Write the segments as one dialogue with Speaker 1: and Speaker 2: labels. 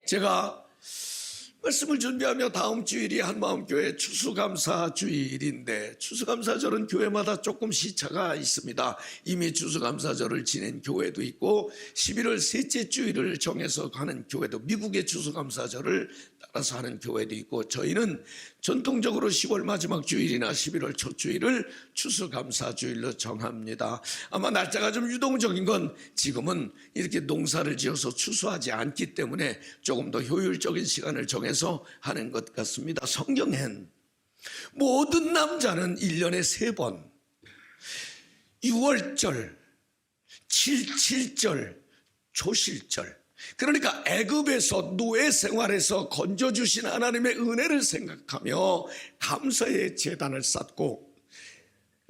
Speaker 1: 제가 말씀을 준비하며 다음 주일이 한마음교회 추수감사 주일인데 추수감사절은 교회마다 조금 시차가 있습니다. 이미 추수감사절을 지낸 교회도 있고 11월 셋째 주일을 정해서 가는 교회도, 미국의 추수감사절을 따라서 하는 교회도 있고, 저희는 전통적으로 10월 마지막 주일이나 11월 첫 주일을 추수감사주일로 정합니다. 아마 날짜가 좀 유동적인 건 지금은 이렇게 농사를 지어서 추수하지 않기 때문에 조금 더 효율적인 시간을 정해서 하는 것 같습니다. 성경엔 모든 남자는 1년에 3번 6월절, 77절, 초실절, 그러니까 애굽에서 노예 생활에서 건져주신 하나님의 은혜를 생각하며 감사의 제단을 쌓고,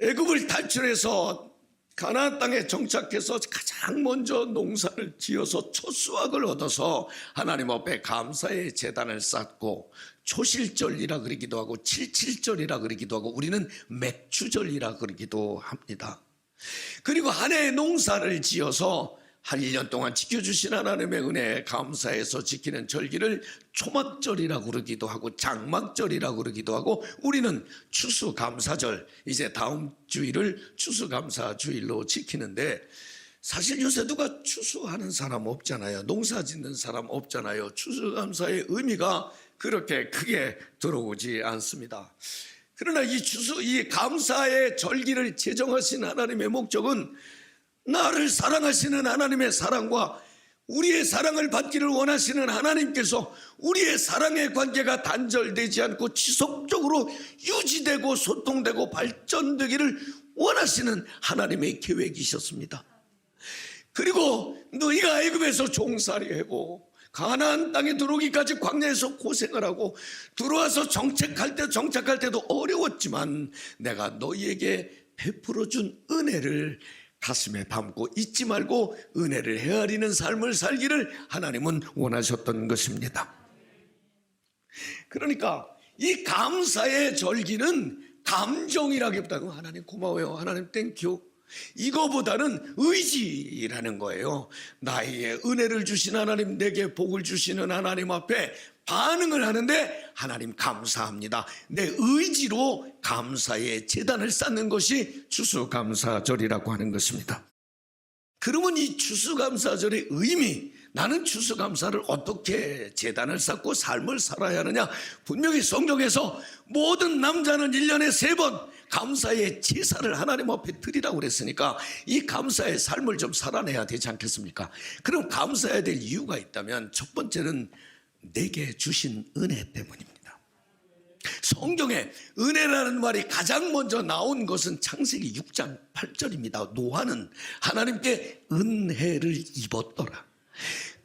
Speaker 1: 애굽을 탈출해서 가나안 땅에 정착해서 가장 먼저 농사를 지어서 첫 수확을 얻어서 하나님 앞에 감사의 제단을 쌓고, 초실절이라 그러기도 하고 77절이라 그러기도 하고 우리는 맥추절이라 그러기도 합니다. 그리고 한 해의 농사를 지어서 한 1년 동안 지켜주신 하나님의 은혜에 감사해서 지키는 절기를 초막절이라고 그러기도 하고 장막절이라고 그러기도 하고, 우리는 추수감사절, 이제 다음 주일을 추수감사주일로 지키는데, 사실 요새 누가 추수하는 사람 없잖아요. 농사 짓는 사람 없잖아요. 추수감사의 의미가 그렇게 크게 들어오지 않습니다. 그러나 이 감사의 절기를 제정하신 하나님의 목적은 나를 사랑하시는 하나님의 사랑과 우리의 사랑을 받기를 원하시는 하나님께서 우리의 사랑의 관계가 단절되지 않고 지속적으로 유지되고 소통되고 발전되기를 원하시는 하나님의 계획이셨습니다. 그리고 너희가 애굽에서 종살이하고 가나안 땅에 들어오기까지 광야에서 고생을 하고 들어와서 정착할 때도 어려웠지만 내가 너희에게 베풀어준 은혜를 가슴에 담고 잊지 말고 은혜를 헤아리는 삶을 살기를 하나님은 원하셨던 것입니다. 그러니까 이 감사의 절기는 감정이라기보다는 하나님 고마워요, 하나님 땡큐, 이거보다는 의지라는 거예요. 나에게 은혜를 주신 하나님, 내게 복을 주시는 하나님 앞에 반응을 하는데 하나님 감사합니다, 내 의지로 감사의 제단을 쌓는 것이 추수감사절이라고 하는 것입니다. 그러면 이 추수감사절의 의미, 나는 추수감사를 어떻게 제단을 쌓고 삶을 살아야 하느냐, 분명히 성경에서 모든 남자는 1년에 3번 감사의 제사를 하나님 앞에 드리라고 그랬으니까 이 감사의 삶을 좀 살아내야 되지 않겠습니까? 그럼 감사해야 될 이유가 있다면 첫 번째는 내게 주신 은혜 때문입니다. 성경에 은혜라는 말이 가장 먼저 나온 것은 창세기 6장 8절입니다. 노아는 하나님께 은혜를 입었더라.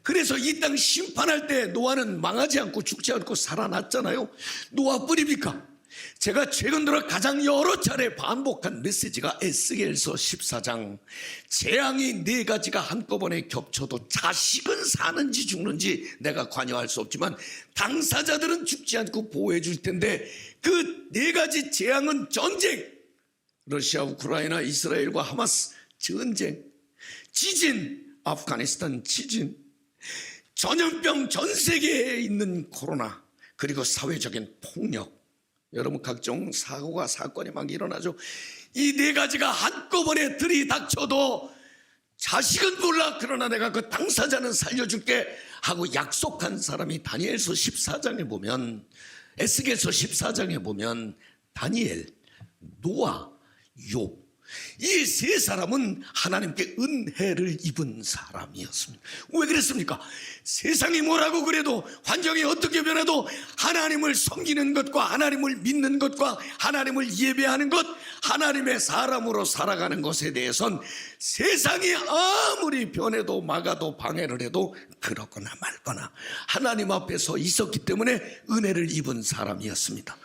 Speaker 1: 그래서 이 땅 심판할 때 노아는 망하지 않고 죽지 않고 살아났잖아요. 노아뿐입니까? 제가 최근 들어 가장 여러 차례 반복한 메시지가 에스겔서 14장, 재앙이 4가지가 한꺼번에 겹쳐도 자식은 사는지 죽는지 내가 관여할 수 없지만 당사자들은 죽지 않고 보호해 줄 텐데, 그 4가지 재앙은 전쟁, 러시아, 우크라이나, 이스라엘과 하마스 전쟁, 지진, 아프가니스탄 지진, 전염병, 전 세계에 있는 코로나, 그리고 사회적인 폭력, 여러분 각종 사고가 사건이 막 일어나죠. 이 4가지가 한꺼번에 들이닥쳐도 자식은 몰라, 그러나 내가 그 당사자는 살려줄게 하고 약속한 사람이 다니엘서 14장에 보면, 에스겔서 14장에 보면 다니엘, 노아, 욥, 이 3사람은 하나님께 은혜를 입은 사람이었습니다. 왜 그랬습니까? 세상이 뭐라고 그래도, 환경이 어떻게 변해도 하나님을 섬기는 것과 하나님을 믿는 것과 하나님을 예배하는 것, 하나님의 사람으로 살아가는 것에 대해선 세상이 아무리 변해도 막아도 방해를 해도 그렇거나 말거나 하나님 앞에 서 있었기 때문에 은혜를 입은 사람이었습니다.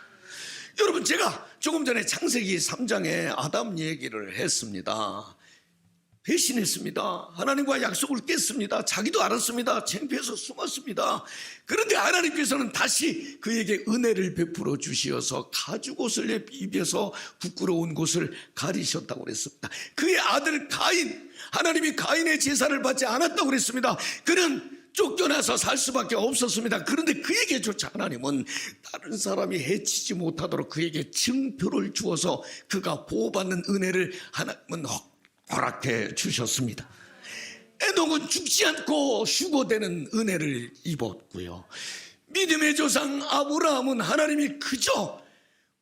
Speaker 1: 여러분, 제가 조금 전에 창세기 3장에 아담 얘기를 했습니다. 배신했습니다. 하나님과 약속을 깼습니다. 자기도 알았습니다. 창피해서 숨었습니다. 그런데 하나님께서는 다시 그에게 은혜를 베풀어 주시어서 가죽옷을 입혀서 부끄러운 곳을 가리셨다고 그랬습니다. 그의 아들 가인, 하나님이 가인의 제사를 받지 않았다고 그랬습니다. 그는 쫓겨나서 살 수밖에 없었습니다. 그런데 그에게조차 하나님은 다른 사람이 해치지 못하도록 그에게 증표를 주어서 그가 보호받는 은혜를 하나님은 허락해 주셨습니다. 에녹은 죽지 않고 휴거되는 은혜를 입었고요. 믿음의 조상 아브라함은 하나님이 그저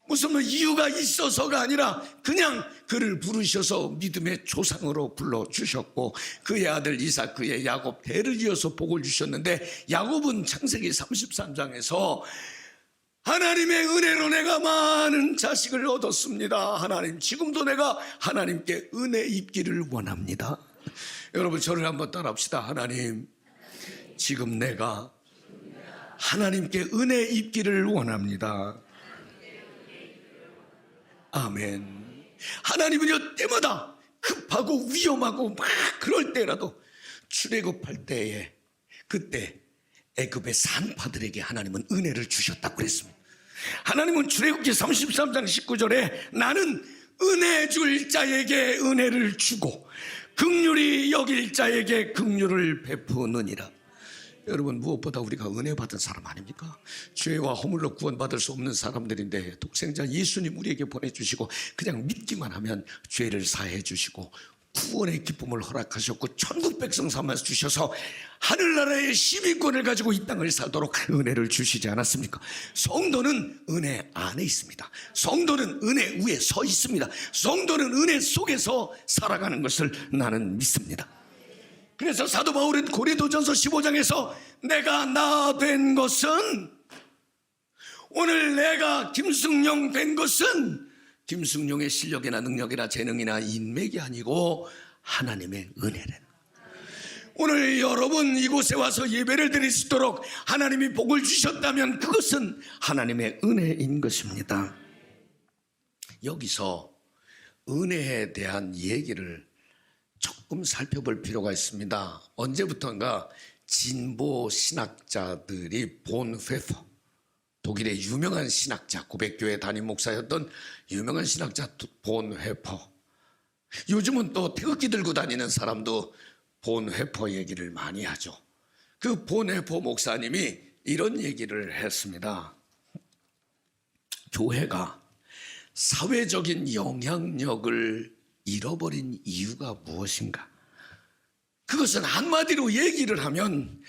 Speaker 1: 무슨 이유가 있어서가 아니라 그냥 그를 부르셔서 믿음의 조상으로 불러주셨고, 그의 아들 이삭, 그의 야곱 대를 이어서 복을 주셨는데, 야곱은 창세기 33장에서 하나님의 은혜로 내가 많은 자식을 얻었습니다. 하나님, 지금도 내가 하나님께 은혜 입기를 원합니다. 여러분, 저를 한번 따라합시다. 하나님, 지금 내가 하나님께 은혜 입기를 원합니다. 아멘. 하나님은요, 때마다 급하고 위험하고 막 그럴 때라도 출애굽할 때에, 그때 애굽의 산파들에게 하나님은 은혜를 주셨다고 그랬습니다. 하나님은 출애굽기 33장 19절에 나는 은혜 줄 자에게 은혜를 주고 긍휼히 여길 자에게 긍휼을 베푸느니라. 여러분, 무엇보다 우리가 은혜 받은 사람 아닙니까? 죄와 허물로 구원받을 수 없는 사람들인데 독생자 예수님 우리에게 보내주시고 그냥 믿기만 하면 죄를 사해 주시고 구원의 기쁨을 허락하셨고 천국 백성 삼아 주셔서 하늘나라의 시민권을 가지고 이 땅을 살도록 은혜를 주시지 않았습니까? 성도는 은혜 안에 있습니다. 성도는 은혜 위에 서 있습니다. 성도는 은혜 속에서 살아가는 것을 나는 믿습니다. 그래서 사도 바울은 고린도전서 15장에서 내가 나 된 것은, 오늘 내가 김승용 된 것은 김승용의 실력이나 능력이나 재능이나 인맥이 아니고 하나님의 은혜래. 오늘 여러분 이곳에 와서 예배를 드릴 수 있도록 하나님이 복을 주셨다면 그것은 하나님의 은혜인 것입니다. 여기서 은혜에 대한 얘기를 조금 살펴볼 필요가 있습니다. 언제부턴가 진보 신학자들이 본회퍼, 독일의 유명한 신학자, 고백교회 담임 목사였던 유명한 신학자 본회퍼, 요즘은 또 태극기 들고 다니는 사람도 본회퍼 얘기를 많이 하죠. 그 본회퍼 목사님이 이런 얘기를 했습니다. 교회가 사회적인 영향력을 잃어버린 이유가 무엇인가? 그것은 한마디로 얘기를 하면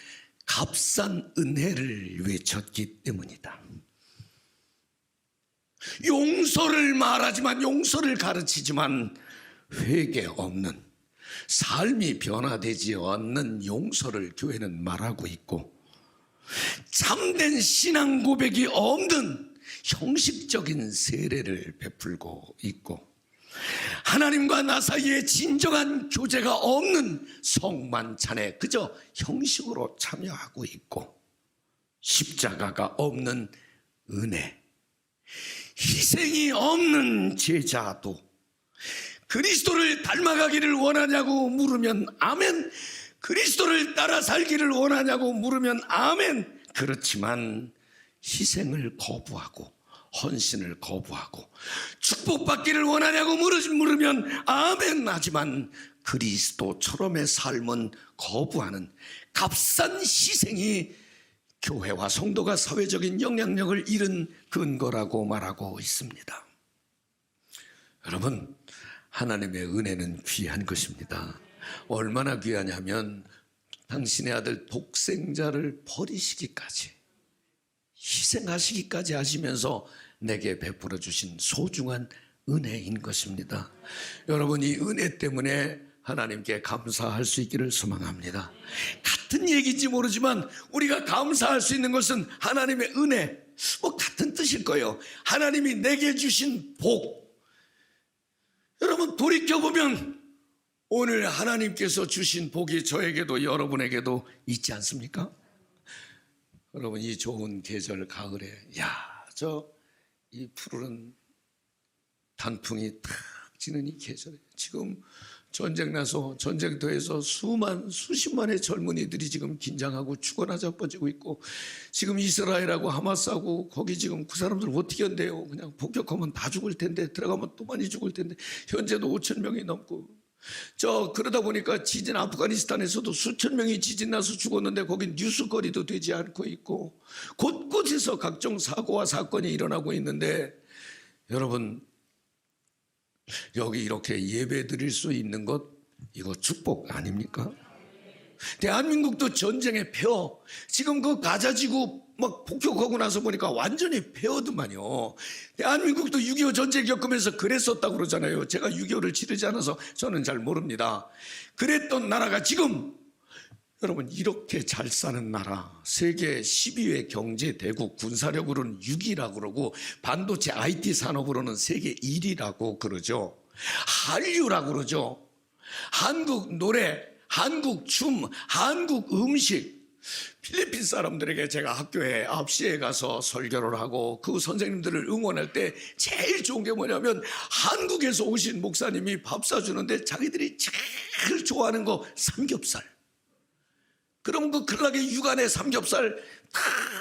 Speaker 1: 값싼 은혜를 외쳤기 때문이다. 용서를 말하지만, 용서를 가르치지만 회개 없는, 삶이 변화되지 않는 용서를 교회는 말하고 있고, 참된 신앙 고백이 없는 형식적인 세례를 베풀고 있고, 하나님과 나 사이에 진정한 교제가 없는 성만찬에 그저 형식으로 참여하고 있고, 십자가가 없는 은혜, 희생이 없는 제자도, 그리스도를 닮아가기를 원하냐고 물으면 아멘, 그리스도를 따라 살기를 원하냐고 물으면 아멘. 그렇지만 희생을 거부하고 헌신을 거부하고 축복받기를 원하냐고 물으면 아멘 하지만 그리스도처럼의 삶은 거부하는 값싼 희생이 교회와 성도가 사회적인 영향력을 잃은 근거라고 말하고 있습니다. 여러분, 하나님의 은혜는 귀한 것입니다. 얼마나 귀하냐면 당신의 아들 독생자를 버리시기까지, 희생하시기까지 하시면서 내게 베풀어 주신 소중한 은혜인 것입니다. 여러분, 이 은혜 때문에 하나님께 감사할 수 있기를 소망합니다. 같은 얘기인지 모르지만 우리가 감사할 수 있는 것은 하나님의 은혜, 같은 뜻일 거예요. 하나님이 내게 주신 복. 여러분, 돌이켜보면 오늘 하나님께서 주신 복이 저에게도 여러분에게도 있지 않습니까? 여러분, 이 좋은 계절 가을에 이 푸르른 단풍이 탁 지는 이 계절에, 지금 전쟁 나서 전쟁터에서 수십만의 젊은이들이 지금 긴장하고 죽어나 자빠지고 있고, 지금 이스라엘하고 하마스하고 거기 지금 그 사람들 어떻게 한대요? 그냥 폭격하면 다 죽을 텐데, 들어가면 또 많이 죽을 텐데, 현재도 5천 명이 넘고, 그러다 보니까 지진 아프가니스탄에서도 수천 명이 지진 나서 죽었는데 거긴 뉴스거리도 되지 않고 있고 곳곳에서 각종 사고와 사건이 일어나고 있는데 여러분 여기 이렇게 예배 드릴 수 있는 것 이거 축복 아닙니까? 대한민국도 전쟁에 폐허 지금 그 가자지구 막 폭격하고 나서 보니까 완전히 폐허더만요. 대한민국도 6.25 전쟁 겪으면서 그랬었다고 그러잖아요. 제가 6.25를 치르지 않아서 저는 잘 모릅니다. 그랬던 나라가 지금 여러분 이렇게 잘 사는 나라 세계 12위 경제 대국 군사력으로는 6위라고 그러고 반도체 IT 산업으로는 세계 1위라고 그러죠. 한류라고 그러죠. 한국 노래 한국 춤, 한국 음식. 필리핀 사람들에게 제가 학교에 9시에 가서 설교를 하고 그 선생님들을 응원할 때 제일 좋은 게 뭐냐면 한국에서 오신 목사님이 밥 사주는데 자기들이 제일 좋아하는 거 삼겹살. 그럼 그 클락의 육안에 삼겹살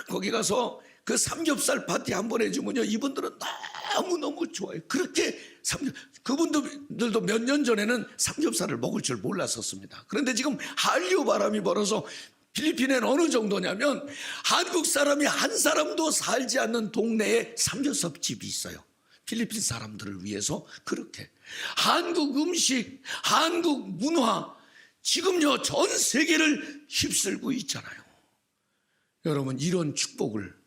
Speaker 1: 거기 가서 그 삼겹살 파티 한번 해주면요 이분들은 너무너무 좋아요. 그렇게 그분들도 몇 년 전에는 삼겹살을 먹을 줄 몰랐었습니다. 그런데 지금 한류 바람이 불어서 필리핀엔 어느 정도냐면 한국 사람이 한 사람도 살지 않는 동네에 삼겹살집이 있어요. 필리핀 사람들을 위해서 그렇게 한국 음식, 한국 문화 지금요 전 세계를 휩쓸고 있잖아요. 여러분 이런 축복을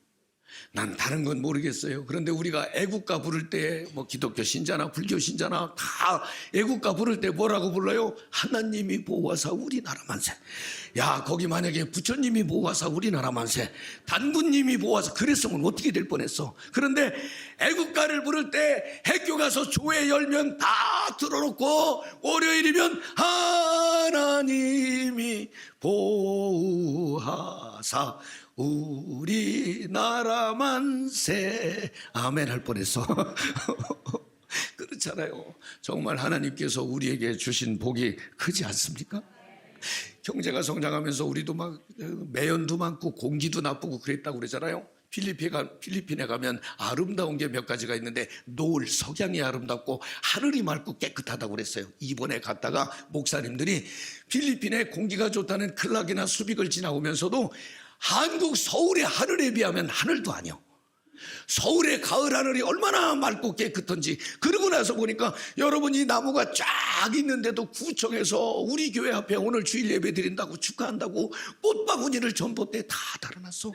Speaker 1: 난 다른 건 모르겠어요. 그런데 우리가 애국가 부를 때 뭐 기독교 신자나 불교 신자나 다 애국가 부를 때 뭐라고 불러요? 하나님이 보호하사 우리나라 만세. 야 거기 만약에 부처님이 보호하사 우리나라 만세, 단군님이 보호하사 그랬으면 어떻게 될 뻔했어. 그런데 애국가를 부를 때 학교 가서 교회 열면 다 틀어놓고 월요일이면 하나님이 보호하사 우리나라 만세 아멘 할 뻔했어. 그렇잖아요. 정말 하나님께서 우리에게 주신 복이 크지 않습니까? 경제가 성장하면서 우리도 막 매연도 많고 공기도 나쁘고 그랬다고 그러잖아요. 필리핀에 가면 아름다운 게 몇 가지가 있는데 노을 석양이 아름답고 하늘이 맑고 깨끗하다고 그랬어요. 이번에 갔다가 목사님들이 필리핀의 공기가 좋다는 클락이나 수빅을 지나오면서도 한국 서울의 하늘에 비하면 하늘도 아니요. 서울의 가을 하늘이 얼마나 맑고 깨끗한지. 그러고 나서 보니까 여러분 이 나무가 쫙 있는데도 구청에서 우리 교회 앞에 오늘 주일 예배 드린다고 축하한다고 꽃바구니를 전봇대에 다 달아놨어.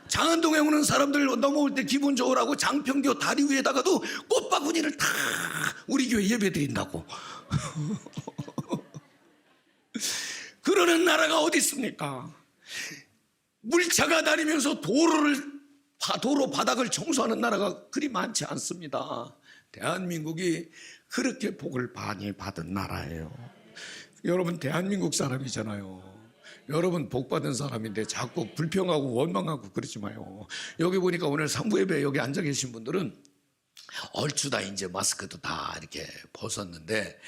Speaker 1: 장안동에 오는 사람들 넘어올 때 기분 좋으라고 장평교 다리 위에다가도 꽃바구니를 다 우리 교회 예배 드린다고. 그러는 나라가 어디 있습니까? 물차가 다니면서 도로 바닥을 청소하는 나라가 그리 많지 않습니다. 대한민국이 그렇게 복을 많이 받은 나라예요. 여러분 대한민국 사람이잖아요. 여러분 복 받은 사람인데 자꾸 불평하고 원망하고 그러지 마요. 여기 보니까 오늘 상부 예배 여기 앉아 계신 분들은 얼추 다 이제 마스크도 다 이렇게 벗었는데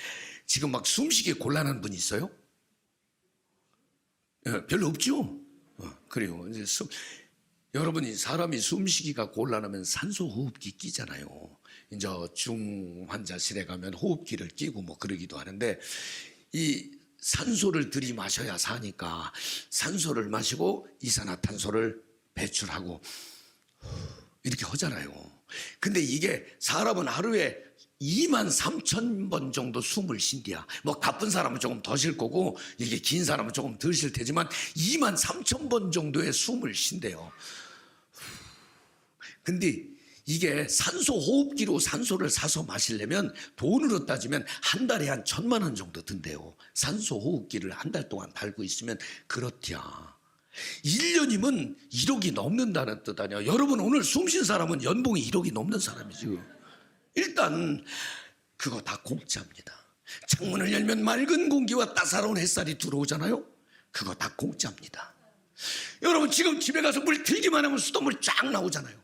Speaker 1: 지금 막 숨쉬기 곤란한 분 있어요? 별로 없죠? 그래요. 이제 여러분이 사람이 숨쉬기가 곤란하면 산소호흡기 끼잖아요. 이제 중환자실에 가면 호흡기를 끼고 뭐 그러기도 하는데 이 산소를 들이마셔야 사니까 산소를 마시고 이산화탄소를 배출하고 이렇게 하잖아요. 근데 이게 사람은 하루에 23,000번 정도 숨을 쉰대야. 뭐 바쁜 사람은 조금 더 쉴 거고 이게 긴 사람은 조금 덜 쉴 테지만 23,000번 정도의 숨을 쉰대요. 근데 이게 산소 호흡기로 산소를 사서 마시려면 돈으로 따지면 한 달에 한 1,000만 원 정도 든대요. 산소 호흡기를 한 달 동안 달고 있으면 그렇대야. 1년이면 1억이 넘는다는 뜻 아니야. 여러분 오늘 숨 쉰 사람은 연봉이 1억이 넘는 사람이죠. 일단 그거 다 공짜입니다. 창문을 열면 맑은 공기와 따사로운 햇살이 들어오잖아요. 그거 다 공짜입니다. 여러분 지금 집에 가서 물 들기만 하면 수돗물 쫙 나오잖아요.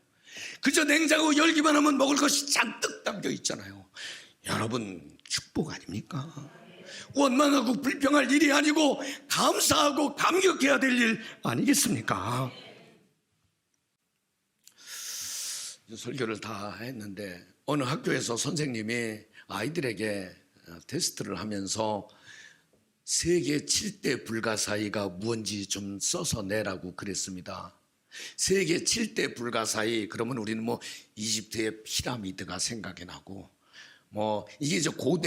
Speaker 1: 그저 냉장고 열기만 하면 먹을 것이 잔뜩 담겨 있잖아요. 여러분 축복 아닙니까? 원망하고 불평할 일이 아니고 감사하고 감격해야 될 일 아니겠습니까? 설교를 다 했는데 어느 학교에서 선생님이 아이들에게 테스트를 하면서 세계 7대 불가사의가 무언지 좀 써서 내라고 그랬습니다. 세계 7대 불가사의, 그러면 우리는 뭐 이집트의 피라미드가 생각이 나고, 뭐 이게 이제 고대하고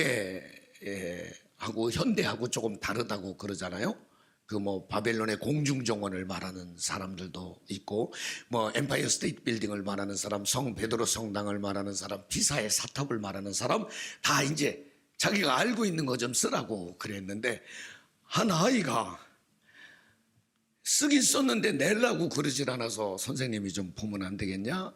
Speaker 1: 현대하고 조금 다르다고 그러잖아요. 그 뭐 바벨론의 공중정원을 말하는 사람들도 있고, 뭐 엠파이어 스테이트 빌딩을 말하는 사람, 성 베드로 성당을 말하는 사람, 피사의 사탑을 말하는 사람, 다 이제 자기가 알고 있는 거 좀 쓰라고 그랬는데, 한 아이가 쓰긴 썼는데 내려고 그러질 않아서 선생님이 좀 보면 안 되겠냐?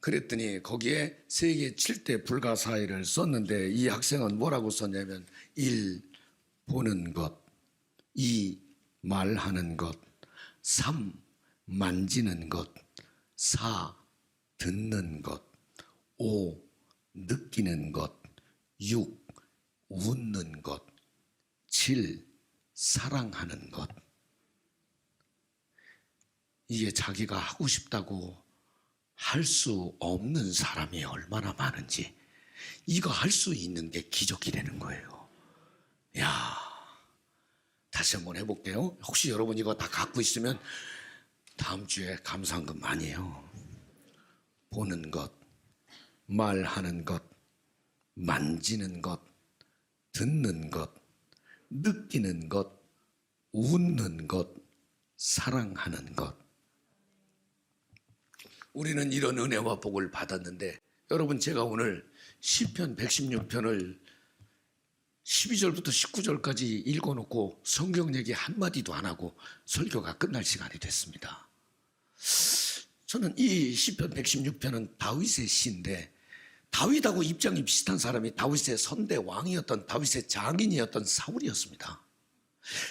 Speaker 1: 그랬더니 거기에 세계 7대 불가사의를 썼는데, 이 학생은 뭐라고 썼냐면 1. 보는 것, 2. 말하는 것, 3. 만지는 것, 4. 듣는 것, 5. 느끼는 것, 6. 웃는 것, 7. 사랑하는 것. 이게 자기가 하고 싶다고 할 수 없는 사람이 얼마나 많은지, 이거 할 수 있는 게 기적이라는 거예요. 야, 다시 한번 해볼게요. 혹시 여러분 이거 다 갖고 있으면 다음 주에 감사한금 많이 해요. 보는 것, 말하는 것, 만지는 것, 듣는 것, 느끼는 것, 웃는 것, 사랑하는 것. 우리는 이런 은혜와 복을 받았는데, 여러분 제가 오늘 시편 116편을 12절부터 19절까지 읽어놓고 성경 얘기 한마디도 안 하고 설교가 끝날 시간이 됐습니다. 저는 이 시편 116편은 다윗의 시인데, 다윗하고 입장이 비슷한 사람이 다윗의 선대 왕이었던, 다윗의 장인이었던 사울이었습니다.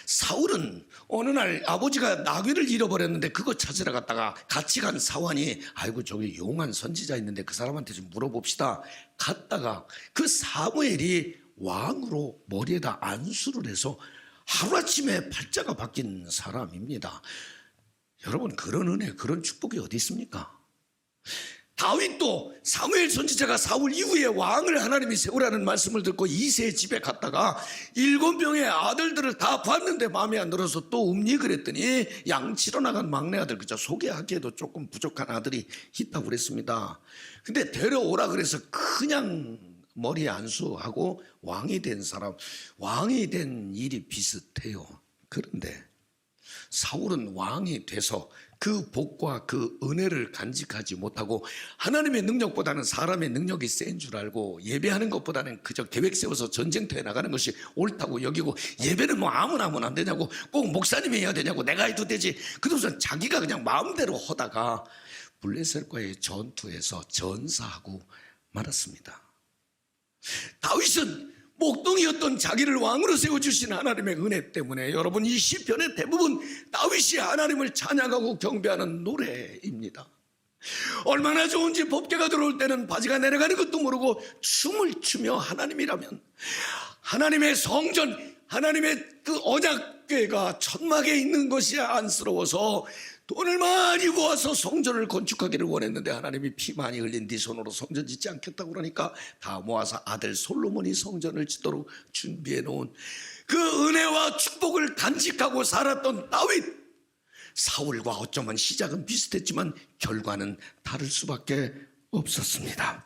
Speaker 1: 사울은 어느 날 아버지가 나귀를 잃어버렸는데 그거 찾으러 갔다가 같이 간 사환이, 아이고 저기 용한 선지자 있는데 그 사람한테 좀 물어봅시다. 갔다가 그 사무엘이 왕으로 머리에다 안수를 해서 하루아침에 팔자가 바뀐 사람입니다. 여러분, 그런 은혜, 그런 축복이 어디 있습니까? 다윗도 사무엘 선지자가 사울 이후에 왕을 하나님이 세우라는 말씀을 듣고 이새의 집에 갔다가 7명의 아들들을 다 봤는데 마음에 안 들어서 또 그랬더니 양치러 나간 막내 아들, 그죠? 소개하기에도 조금 부족한 아들이 있다고 그랬습니다. 근데 데려오라 그래서 그냥 머리에 안수하고 왕이 된 사람, 왕이 된 일이 비슷해요. 그런데 사울은 왕이 돼서 그 복과 그 은혜를 간직하지 못하고 하나님의 능력보다는 사람의 능력이 센 줄 알고 예배하는 것보다는 그저 계획 세워서 전쟁터에 나가는 것이 옳다고 여기고, 예배는 뭐 아무나 하면 안 되냐고, 꼭 목사님이 해야 되냐고, 내가 해도 되지, 그러고서 자기가 그냥 마음대로 하다가 블레셋과의 전투에서 전사하고 말았습니다. 다윗은 목동이었던 자기를 왕으로 세워주신 하나님의 은혜 때문에, 여러분, 이 시편의 대부분 다윗이 하나님을 찬양하고 경배하는 노래입니다. 얼마나 좋은지 법궤가 들어올 때는 바지가 내려가는 것도 모르고 춤을 추며, 하나님이라면 하나님의 성전, 하나님의 그 언약궤가 천막에 있는 것이 안쓰러워서 돈을 많이 모아서 성전을 건축하기를 원했는데, 하나님이 피 많이 흘린 네 손으로 성전 짓지 않겠다고 그러니까 다 모아서 아들 솔로몬이 성전을 짓도록 준비해 놓은 그 은혜와 축복을 간직하고 살았던 다윗. 사울과 어쩌면 시작은 비슷했지만 결과는 다를 수밖에 없었습니다.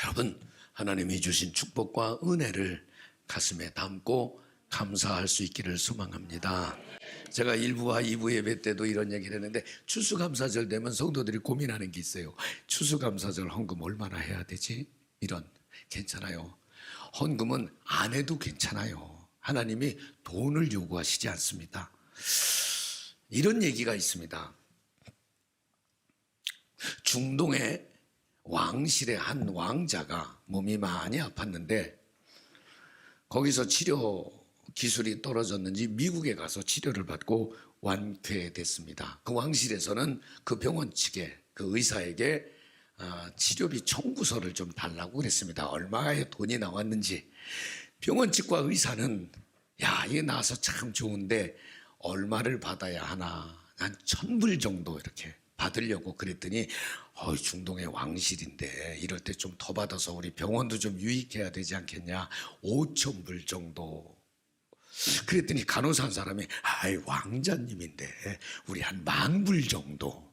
Speaker 1: 여러분, 하나님이 주신 축복과 은혜를 가슴에 담고 감사할 수 있기를 소망합니다. 제가 1부와 2부 예배 때도 이런 얘기를 했는데, 추수감사절 되면 성도들이 고민하는 게 있어요. 추수감사절 헌금 얼마나 해야 되지? 이런. 괜찮아요. 헌금은 안 해도 괜찮아요. 하나님이 돈을 요구하시지 않습니다. 이런 얘기가 있습니다. 중동의 왕실의 한 왕자가 몸이 많이 아팠는데 거기서 치료 기술이 떨어졌는지 미국에 가서 치료를 받고 완쾌됐습니다. 그 왕실에서는 그 병원 측에, 그 의사에게 치료비 청구서를 좀 달라고 그랬습니다. 얼마의 돈이 나왔는지. 병원 측과 의사는, 야, 이게 나와서 참 좋은데 얼마를 받아야 하나, 한 1,000불 정도 이렇게 받으려고 그랬더니 중동의 왕실인데 이럴 때 좀 더 받아서 우리 병원도 좀 유익해야 되지 않겠냐. 5천 불 정도. 그랬더니 간호사 한 사람이 왕자님인데 우리 한 10,000불 정도.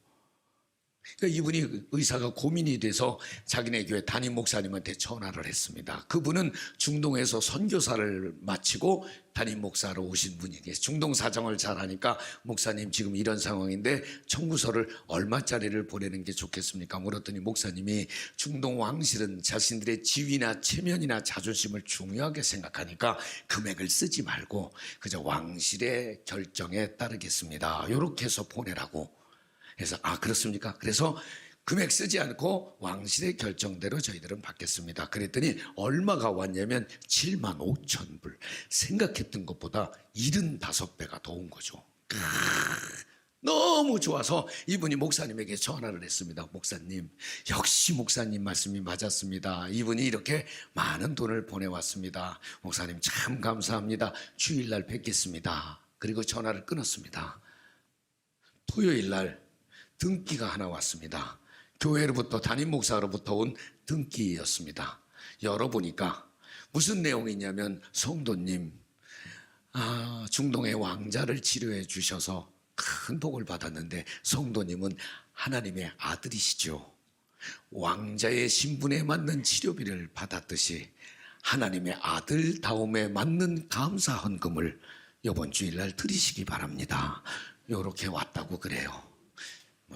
Speaker 1: 그러니까 이분이 의사가 고민이 돼서 자기네 교회 담임 목사님한테 전화를 했습니다. 그분은 중동에서 선교사를 마치고 담임 목사로 오신 분이 계세요. 중동 사정을 잘 아니까 목사님 지금 이런 상황인데 청구서를 얼마짜리를 보내는 게 좋겠습니까? 물었더니 목사님이 중동 왕실은 자신들의 지위나 체면이나 자존심을 중요하게 생각하니까 금액을 쓰지 말고 그저 왕실의 결정에 따르겠습니다. 이렇게 해서 보내라고. 그래서 그렇습니까? 그래서 금액 쓰지 않고 왕실의 결정대로 저희들은 받겠습니다. 그랬더니 얼마가 왔냐면 75,000불. 생각했던 것보다 75배가 더 온 거죠. 너무 좋아서 이분이 목사님에게 전화를 했습니다. 목사님, 역시 목사님 말씀이 맞았습니다. 이분이 이렇게 많은 돈을 보내왔습니다. 목사님 참 감사합니다. 주일날 뵙겠습니다. 그리고 전화를 끊었습니다. 토요일날 등기가 하나 왔습니다. 교회로부터 담임 목사로부터 온 등기였습니다. 열어보니까 무슨 내용이냐면 성도님 중동의 왕자를 치료해 주셔서 큰 복을 받았는데 성도님은 하나님의 아들이시죠. 왕자의 신분에 맞는 치료비를 받았듯이 하나님의 아들다움에 맞는 감사 헌금을 이번 주일날 드리시기 바랍니다. 이렇게 왔다고 그래요.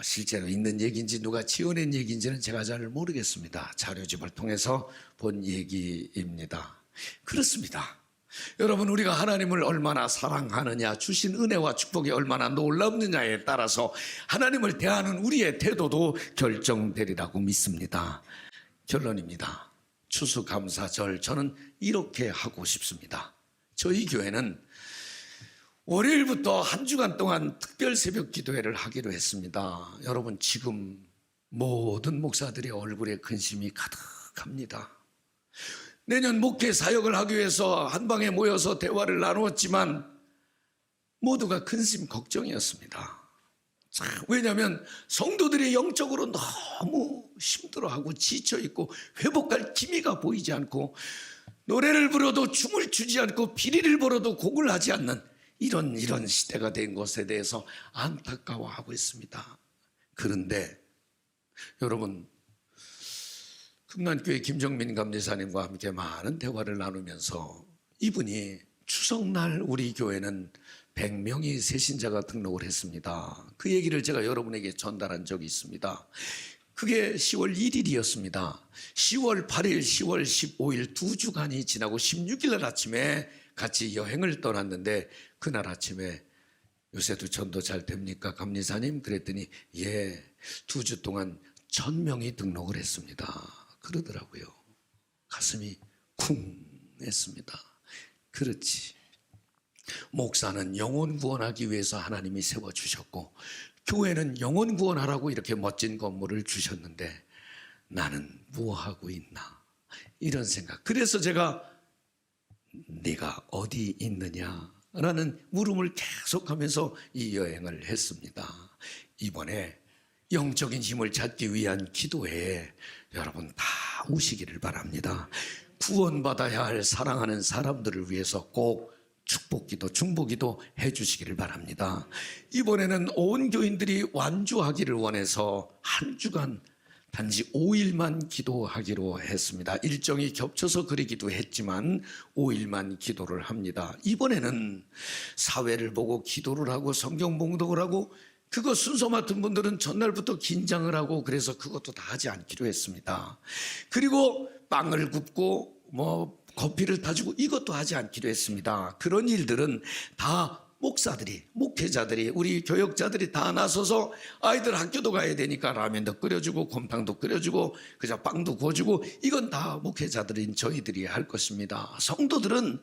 Speaker 1: 실제로 있는 얘기인지 누가 지어낸 얘기인지는 제가 잘 모르겠습니다. 자료집을 통해서 본 얘기입니다. 그렇습니다. 여러분, 우리가 하나님을 얼마나 사랑하느냐, 주신 은혜와 축복이 얼마나 놀랍느냐에 따라서 하나님을 대하는 우리의 태도도 결정되리라고 믿습니다. 결론입니다. 추수감사절 저는 이렇게 하고 싶습니다. 저희 교회는 월요일부터 한 주간 동안 특별 새벽 기도회를 하기로 했습니다. 여러분, 지금 모든 목사들의 얼굴에 근심이 가득합니다. 내년 목회 사역을 하기 위해서 한 방에 모여서 대화를 나누었지만 모두가 근심 걱정이었습니다. 왜냐하면 성도들이 영적으로 너무 힘들어하고 지쳐있고 회복할 기미가 보이지 않고 노래를 불어도 춤을 추지 않고 비리를 벌어도 곡을 하지 않는 이런 시대가 된 것에 대해서 안타까워하고 있습니다. 그런데 여러분, 금난교회 김정민 감리사님과 함께 많은 대화를 나누면서 이분이 추석날 우리 교회는 100명의 새신자가 등록을 했습니다. 그 얘기를 제가 여러분에게 전달한 적이 있습니다. 그게 10월 1일이었습니다. 10월 8일, 10월 15일 2주간이 지나고 16일 날 아침에 같이 여행을 떠났는데 그날 아침에 요새도 전도 잘 됩니까 감리사님? 그랬더니 2주 동안 1,000명이 등록을 했습니다. 그러더라고요. 가슴이 쿵 했습니다. 그렇지. 목사는 영혼 구원하기 위해서 하나님이 세워주셨고 교회는 영혼 구원하라고 이렇게 멋진 건물을 주셨는데 나는 무엇하고 있나 이런 생각. 그래서 제가 네가 어디 있느냐라는 물음을 계속하면서 이 여행을 했습니다. 이번에 영적인 힘을 찾기 위한 기도회에 여러분 다 오시기를 바랍니다. 구원받아야 할 사랑하는 사람들을 위해서 꼭 축복기도 중보기도 해주시기를 바랍니다. 이번에는 온 교인들이 완주하기를 원해서 한 주간 단지 5일만 기도하기로 했습니다. 일정이 겹쳐서 그러기도 했지만 5일만 기도를 합니다. 이번에는 사회를 보고 기도를 하고 성경 봉독을 하고 그거 순서 맡은 분들은 전날부터 긴장을 하고 그래서 그것도 다 하지 않기로 했습니다. 그리고 빵을 굽고 커피를 타주고 이것도 하지 않기로 했습니다. 그런 일들은 다 목사들이, 목회자들이, 우리 교역자들이 다 나서서 아이들 학교도 가야 되니까 라면도 끓여주고 곰탕도 끓여주고 그저 빵도 구워주고 이건 다 목회자들인 저희들이 할 것입니다. 성도들은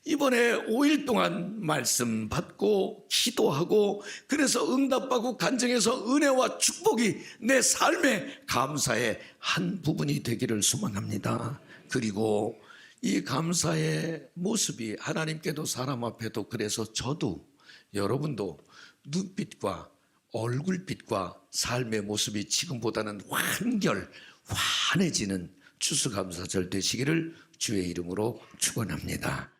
Speaker 1: 이번에 5일 동안 말씀 받고 기도하고 그래서 응답받고 간증해서 은혜와 축복이 내 삶의 감사의 한 부분이 되기를 소망합니다. 그리고 이 감사의 모습이 하나님께도 사람 앞에도 그래서 저도 여러분도 눈빛과 얼굴빛과 삶의 모습이 지금보다는 한결 환해지는 추수감사절 되시기를 주의 이름으로 축원합니다.